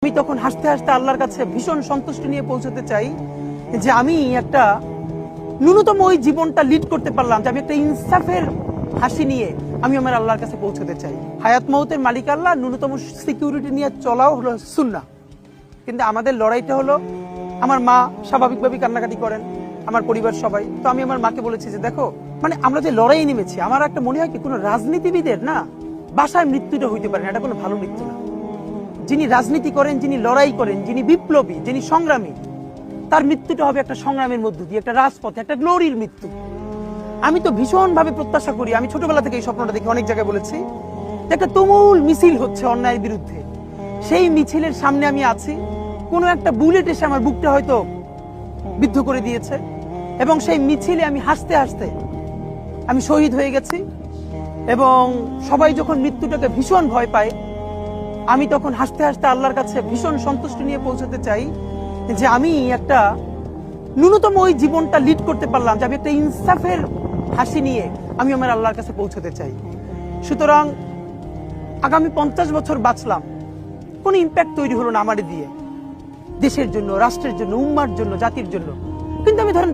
আমি তখন হাসতে হাসতে আল্লাহর কাছে ভীষণ সন্তুষ্টি নিয়ে পৌঁছতে চাই যে আমি একটা ন্যূনতম ওই জীবনটা লিড করতে পারলাম, যে আমি একটা ইনসাফের হাসি নিয়ে আমি আমার আল্লাহর কাছে পৌঁছতে চাই। হায়াত মৌতের মালিক আল্লাহ, ন্যূনতম সিকিউরিটি নিয়ে চলাও হলো সুন্নাহ। কিন্তু আমাদের লড়াইটা হলো, আমার মা স্বাভাবিকভাবেই কান্নাকাটি করেন, আমার পরিবার সবাই। তো আমি আমার মাকে বলেছি যে দেখো, মানে আমরা যে লড়াই নেমেছি, আমার একটা মনে হয় কি কোনো রাজনীতিবিদের না বাসায় মৃত্যুটা হইতে পারে না, এটা কোনো ভালো মৃত্যু না। যিনি রাজনীতি করেন, যিনি লড়াই করেন, যিনি বিপ্লবী, যিনি সংগ্রামী, তার মৃত্যুটা হবে একটা সংগ্রামের মধ্য দিয়ে, একটা রাজপথে, একটা গ্লোরির মৃত্যু। আমি তো ভীষণ ভাবে প্রত্যাশা করি, আমি ছোটবেলা থেকে এই স্বপ্নটা দেখি, অনেক জায়গায় বলেছি, যে একটা তুমুল মিছিল হচ্ছে অন্যায়ের বিরুদ্ধে। সেই মিছিলের সামনে আমি আছি, কোনো একটা বুলেট এসে আমার বুকটা হয়তো বিদ্ধ করে দিয়েছে, এবং সেই মিছিলে আমি হাসতে হাসতে আমি শহীদ হয়ে গেছি। এবং সবাই যখন মৃত্যুটাকে ভীষণ ভয় পায়, আমি তখন হাসতে হাসতে আল্লাহর কাছে ভীষণ সন্তুষ্টি নিয়ে পৌঁছতে চাই যে আমি একটা ন্যূনতম ওই জীবনটা লিড করতে পারলাম, যে আমি একটা ইনসাফের হাসি নিয়ে আমি আমার আল্লাহর কাছে পৌঁছতে চাই। সুতরাং আগামী 50 বছর বাঁচলাম, কোনো ইম্প্যাক্ট তৈরি হলো না আমার দিয়ে, দেশের জন্য, রাষ্ট্রের জন্য, উম্মার জন্য, জাতির জন্য। কিন্তু আমি ধরেন